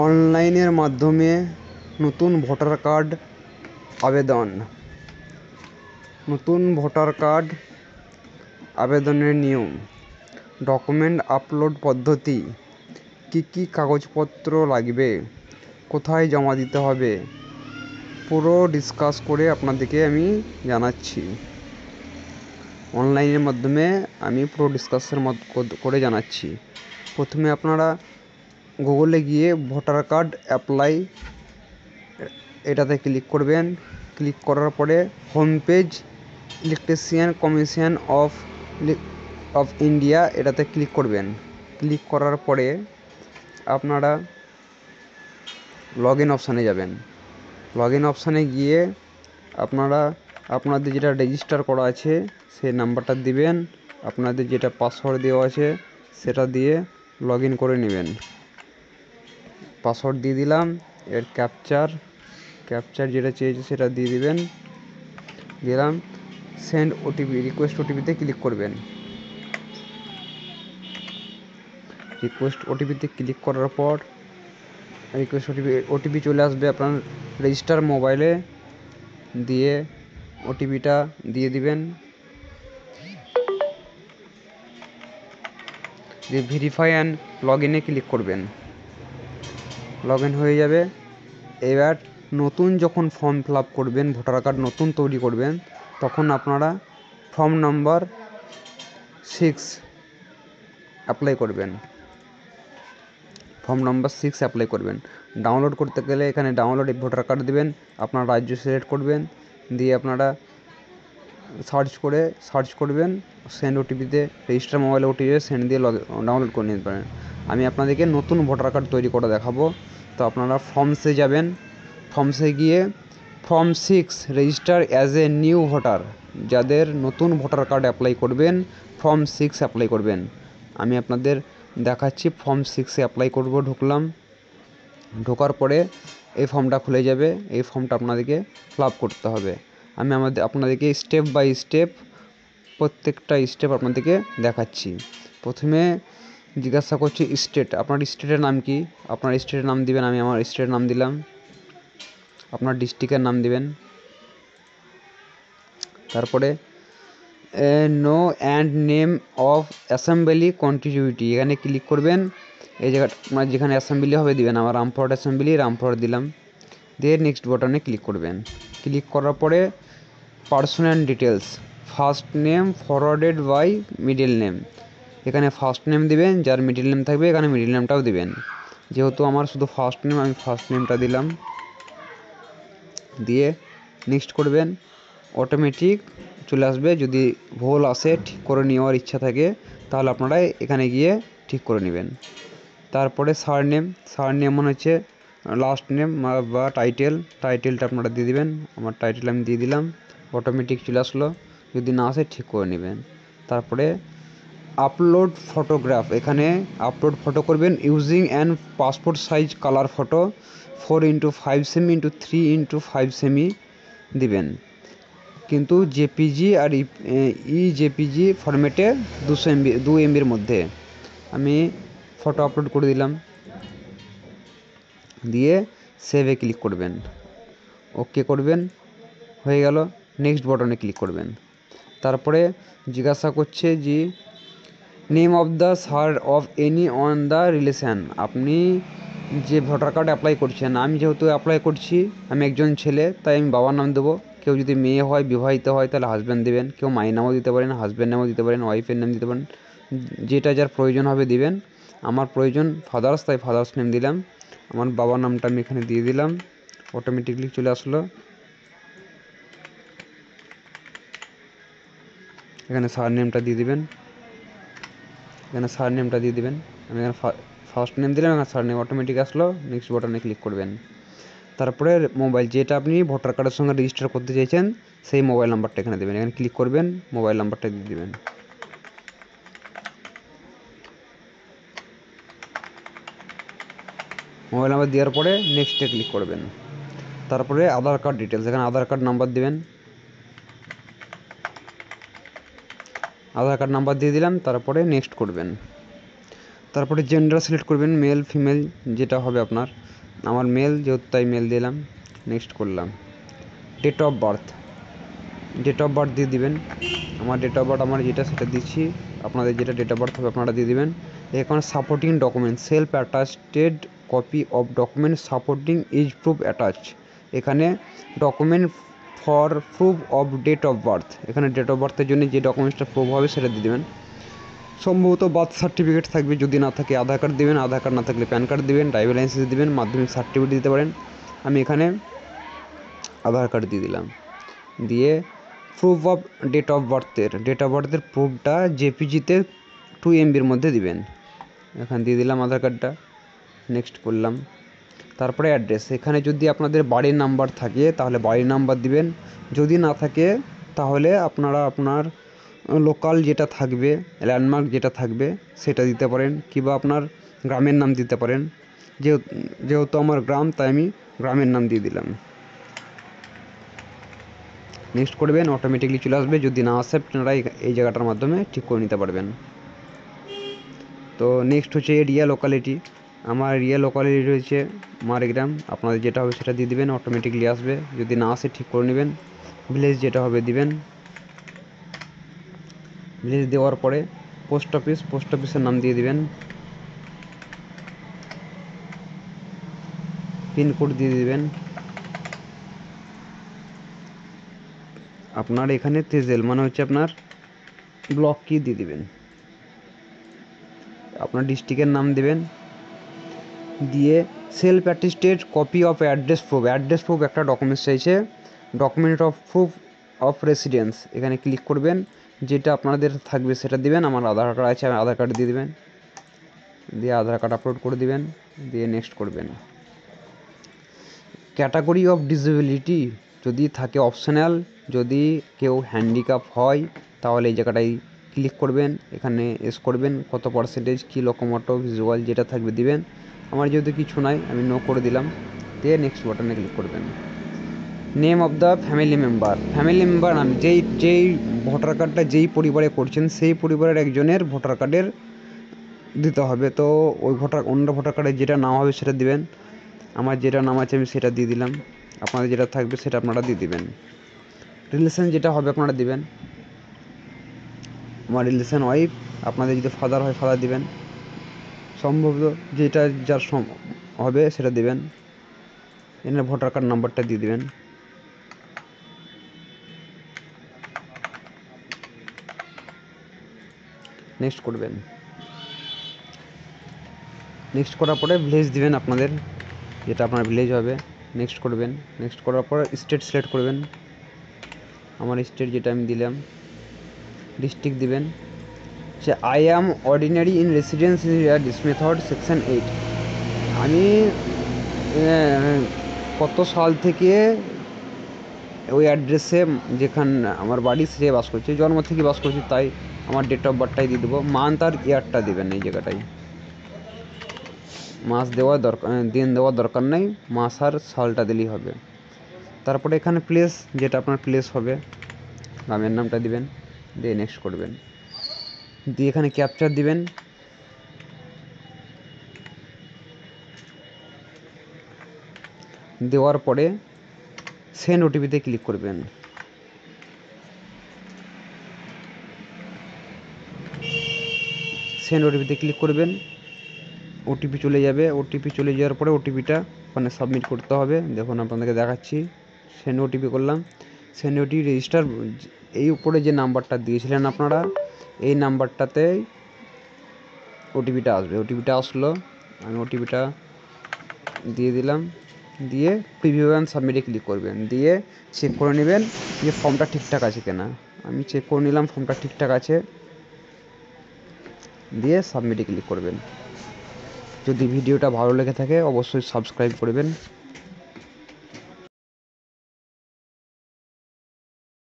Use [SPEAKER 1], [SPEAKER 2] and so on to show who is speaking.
[SPEAKER 1] অনলাইনের মাধ্যমে নতুন ভোটার কার্ড আবেদন। নতুন ভোটার কার্ড আবেদনের নিয়ম, ডকুমেন্ট আপলোড পদ্ধতি, কী কী কাগজপত্র লাগবে, কোথায় জমা দিতে হবে, পুরো ডিসকাস করে আপনাদেরকে আমি জানাচ্ছি। অনলাইনের মাধ্যমে আমি পুরো ডিসকাসের করে জানাচ্ছি। প্রথমে আপনারা গুগলে গিয়ে ভোটার কার্ড অ্যাপ্লাই এটাতে ক্লিক করবেন। ক্লিক করার পরে home page electrician commission of India এটাতে ক্লিক করবেন। ক্লিক করার পরে আপনারা লগ ইন অপশানে যাবেন। লগ ইন অপশানে গিয়ে আপনারা আপনাদের যেটা রেজিস্টার করা আছে সেই নাম্বারটা দিবেন, আপনাদের যেটা পাসওয়ার্ড দেওয়া আছে সেটা দিয়ে লগ ইন করে নেবেন। পাসওয়ার্ড দিয়ে দিলাম, এর ক্যাপচার যেটা চেয়েছে সেটা দিয়ে দিবেন। দিলাম, সেন্ড ওটিপি, রিকোয়েস্ট ওটিপিতে ক্লিক করবেন। রিকোয়েস্ট ওটিপিতে ক্লিক করার পর রিকোয়েস্ট ওটিপি চলে আসবে আপনার রেজিস্টার মোবাইলে। দিয়ে ওটিপিটা দিয়ে দিবেন, দিয়ে ভেরিফাই অ্যান্ড লগ ইনে ক্লিক করবেন। লগ ইন হয়ে যাবে। এবার নতুন যখন ফর্ম ফিল আপ করবেন, ভোটার কার্ড নতুন তৈরি করবেন, তখন আপনারা ফর্ম নাম্বার 6 অ্যাপ্লাই করবেন। ফর্ম নাম্বার 6 অ্যাপ্লাই করবেন। ডাউনলোড করতে গেলে এখানে ডাউনলোড ভোটার কার্ড দেবেন, আপনার রাজ্য সিলেক্ট করবেন, দিয়ে আপনারা সার্চ করবেন, সেন্ড ওটিপিতে রেজিস্টার মোবাইলে ওটিপি সেন্ড দিয়ে ডাউনলোড করে নিতে পারেন। আমি আপনাদেরকে নতুন ভোটার কার্ড তৈরি করে দেখাবো। তো আপনারা ফর্মসে যাবেন। ফর্মসে গিয়ে form 6 register as a new voter, যাদের নতুন ভোটার কার্ড অ্যাপ্লাই করবেন ফর্ম 6 অ্যাপ্লাই করবেন। আমি আপনাদের দেখাচ্ছি। ফর্ম 6-এ অ্যাপ্লাই করব। ঢোকার পরে এই ফর্মটা খুলে যাবে। এই ফর্মটা আপনাদেরকে ফিল আপ করতে হবে। আমি আপনাদেরকে স্টেপ বাই স্টেপ প্রত্যেকটা স্টেপ আপনাদেরকে দেখাচ্ছি। প্রথমে জিজ্ঞাসা করছি স্টেট, আপনার স্টেটের নাম কি? আপনার স্টেটের নাম দিবেন। আমি আমার স্টেটের নাম দিলাম। আপনার ডিস্ট্রিক্টের নাম দিবেন। তারপরে no and name of assembly continuity এখানে ক্লিক করবেন। এই জায়গাটা আপনার যেখানে অ্যাসেম্বলি হবে দিবেন। আমার রামপুরহাট অ্যাসেম্বলি, রামপুরহাট দিলাম। দিয়ে নেক্সট বাটনে ক্লিক করবেন। ক্লিক করার পরে personal details, first name forwarded by middle name, এখানে ফার্স্ট নেম দিবেন, যার মিডল নেম থাকবে এখানে মিডল নেমটাও দিবেন। যেহেতু আমার শুধু ফার্স্ট নেম, আমি ফার্স্ট নেমটা দিলাম। দিয়ে নেক্সট করবেন। অটোমেটিক চলে আসবে। যদি ভুল আসে ঠিক করে নেওয়ার ইচ্ছা থাকে তাহলে আপনারা এখানে গিয়ে ঠিক করে নেবেন। তারপরে সারনেম মনে হচ্ছে লাস্ট নেম বা টাইটেলটা আপনারা দিয়ে দিবেন। আমার টাইটেল আমি দিয়ে দিলাম। অটোমেটিক চলে আসলো। যদি না আসে ঠিক করে নেবেন। তারপরে আপলোড ফটোগ্রাফ, এখানে আপলোড ফটো করবেন using an passport size colour photo 4x5 semi × 3x5 semi দিবেন। কিন্তু জেপিজি আর ইজেপিজি ফরম্যাটে 2 MBর মধ্যে। আমি ফটো আপলোড করে দিলাম। দিয়ে সেভে ক্লিক করবেন, ওকে করবেন। হয়ে গেল। নেক্সট বাটনে ক্লিক করবেন। তারপরে জিজ্ঞাসা করছে যে name of the sir of any on the relation, আপনি যে ভোটার কার্ড অ্যাপ্লাই করছেন, আমি যেহেতু অ্যাপ্লাই করছি, আমি একজন ছেলে, তাই আমি বাবার নাম দেবো। কেউ যদি মেয়ে হয়, বিবাহিত হয়, তাহলে হাজব্যান্ড দেবেন। কেউ মায়ের নামও দিতে পারেন, হাজব্যান্ড নামও দিতে পারেন, ওয়াইফের নাম দিতে পারেন, যেটা যার প্রয়োজন হবে দিবেন। আমার প্রয়োজন ফাদার্স, তাই ফাদার্স নেম দিলাম। আমার বাবার নামটা আমি এখানে দিয়ে দিলাম। অটোমেটিকলি চলে আসলো। এখানে সার নেমটা দিয়ে দিবেন। আমি এখানে ফার্স্ট নেম দিলাম, এখানে সার নেম অটোমেটিক আসলো। নেক্সট বাটনে ক্লিক করবেন। তারপরে মোবাইল যেটা আপনি ভোটার কার্ডের সঙ্গে রেজিস্টার করতে চাইছেন সেই মোবাইল নাম্বারটা এখানে দেবেন। এখানে ক্লিক করবেন, মোবাইল নাম্বারটা দিয়ে দেবেন। মোবাইল নাম্বার দেওয়ার পরে নেক্সটে ক্লিক করবেন। তারপরে আধার কার্ড ডিটেলস, এখানে আধার কার্ড নাম্বার দেবেন। আধার কার্ড নাম্বার দিয়ে দিলাম। তারপরে নেক্সট করবেন। তারপরে জেন্ডার সিলেক্ট করবেন, মেল ফিমেল যেটা হবে আপনার। আমার মেল যেহেতু তাই মেল দিলাম, নেক্সট করলাম। ডেট অফ বার্থ দিয়ে দিবেন। আমার ডেট অফ বার্থ আমার যেটা সেটা দিচ্ছি, আপনাদের যেটা ডেট অফ বার্থ হবে আপনারা দিয়ে দিবেন। এখানে supporting document, self attested copy of document supporting as proof attach. এখানে document for proof of date of birth, এখানে ডেট অফ বার্থের জন্য যে ডকুমেন্টসটা প্রুফ হবে সেটা দিয়ে দেবেন। সম্ভবত বার্থ সার্টিফিকেট থাকবে, যদি না থাকে আধার কার্ড দেবেন, আধার কার্ড না থাকলে প্যান কার্ড দেবেন, ড্রাইভিং লাইসেন্স দেবেন, মাধ্যমিক সার্টিফিকেট দিতে পারেন। আমি এখানে আধার কার্ড দিয়ে দিলাম। দিয়ে প্রুফ অফ ডেট অফ বার্থের প্রুফটা জেপিজিতে 2 MBর মধ্যে দিবেন। এখানে দিয়ে দিলাম আধার কার্ডটা, নেক্সট করলাম। তারপরে অ্যাড্রেস, এখানে যদি আপনাদের বাড়ির নাম্বার থাকে তাহলে বাড়ির নাম্বার দিবেন, যদি না থাকে তাহলে আপনারা আপনার লোকাল যেটা থাকবে, ল্যান্ডমার্ক যেটা থাকবে সেটা দিতে পারেন, কিংবা আপনার গ্রামের নাম দিতে পারেন। যেহেতু আমার গ্রাম তাই আমি গ্রামের নাম দিয়ে দিলাম। নেক্সট করবেন, অটোমেটিকলি চলে আসবে। যদি না আসে আপনারা এই জায়গাটার মাধ্যমে ঠিক করে নিতে পারবেন। তো নেক্সট হচ্ছে এরিয়া লোকালিটি। আমার এরিয়া লোকালিটি রয়েছে মারগ্রাম, আপনাদের যেটা হবে সেটা দিয়ে দিবেন, অটোমেটিকলি আসবে। যদি না আসে ঠিক করে নেবেন। ভিলেজ যেটা হবে দিবেন। ভিলেজ দেওয়ার পরে পোস্ট অফিসের নাম দিয়ে দিবেন। পিনকোড দিয়ে দিবেন। আপনার এখানে তেজেল মানে হচ্ছে আপনার ব্লক কি দিয়ে দিবেন। আপনার ডিস্ট্রিক্টের নাম দেবেন। দিয়ে self attested copy of address proof একটা ডকুমেন্টস চাইছে, document of proof of residence, এখানে ক্লিক করবেন। যেটা আপনাদের থাকবে সেটা দিবেন। আমার আধার কার্ড আছে, আমি আধার কার্ড দিয়ে দিবেন। দিয়ে আধার কার্ড আপলোড করে দিবেন, দিয়ে নেক্সট করবেন। ক্যাটাগরি অফ ডিসেবিলিটি যদি থাকে অপশনাল, যদি কেউ হ্যান্ডিক্যাপ হয় তাহলে এই জায়গাটায় ক্লিক করবেন, এখানে এস করবেন, কত পার্সেন্টেজ, কী লোকোমোটিভ ভিজুয়াল যেটা থাকবে দিবেন। আমার যেহেতু কিছু নাই আমি নো করে দিলাম, দিয়ে নেক্সট বাটনে ক্লিক করবেন। Name of the family member নাম, যেই ভোটার কার্ডটা যেই পরিবারে করছেন সেই পরিবারের একজনের ভোটার কার্ডের দিতে হবে। তো ওই অন্য ভোটার কার্ডের যেটা নাম হবে সেটা দিবেন। আমার যেটা নাম আছে আমি সেটা দিয়ে দিলাম, আপনাদের যেটা থাকবে সেটা আপনারা দিয়ে দিবেন। রিলেশন যেটা হবে আপনারা দিবেন। আমার রিলেশন ওয়াইফ, আপনাদের যদি ফাদার হয় ফাদার দিবেন, সম্ভবত যেটা যার হবে সেটা দিবেন। এখানে ভোটার কার্ড নাম্বারটা দিয়ে দিবেন। নেক্সট করবেন। নেক্সট করার পরে ভিলেজ দিবেন আপনাদের, যেটা আপনার ভিলেজ হবে। নেক্সট করবেন। নেক্সট করার পর স্টেট সিলেক্ট করবেন। আমার স্টেট যেটা আমি দিলাম। ডিস্ট্রিক্ট দিবেন। Say I am ordinary in residence in this method section 8। আমি কত সাল থেকে ওই অ্যাড্রেসে যেখানে আমার বাড়ি সে বাস করছে, জন্ম থেকে বাস করছি, তাই আমার ডেট অফ বার্থটাই দিয়ে দেবো। মান্থ আর ইয়ারটা দেবেন এই জায়গাটায়। মাস দেওয়ার দরকার, দিন দেওয়ার দরকার নেই, মাস আর সালটা দিলেই হবে। তারপরে এখানে প্লেস, যেটা আপনার প্লেস হবে গ্রামের নামটা দিবেন, দিয়ে নেক্সট করবেন। দিয়ে এখানে ক্যাপচার দিবেন। দেওয়ার পরে সেন্ড ওটিপিতে ক্লিক করবেন। সেন্ড ওটিপিতে ক্লিক করবেন। ওটিপি চলে যাবে। ওটিপি চলে যাওয়ার পরে ওটিপিটা ওখানে সাবমিট করতে হবে। দেখুন আপনাদেরকে দেখাচ্ছি। সেন্ড ওটিপি করলাম। সেন্ড ওটিপি রেজিস্টার, এই উপরে যে নাম্বারটা দিয়েছিলেন আপনারা এই নাম্বারটাতে ওটিপিটা আসবে। ওটিপিটা আসলো, আমি ওটিপিটা দিয়ে দিলাম। দিয়ে প্রিভিউ অ্যান্ড সাবমিটে ক্লিক করবেন। দিয়ে চেক করে নেবেন যে ফর্মটা ঠিকঠাক আছে কিনা। আমি চেক করে নিলাম ফর্মটা ঠিকঠাক আছে, দিয়ে সাবমিটে ক্লিক করবেন। যদি ভিডিওটা ভালো লেগে থাকে অবশ্যই সাবস্ক্রাইব করবেন।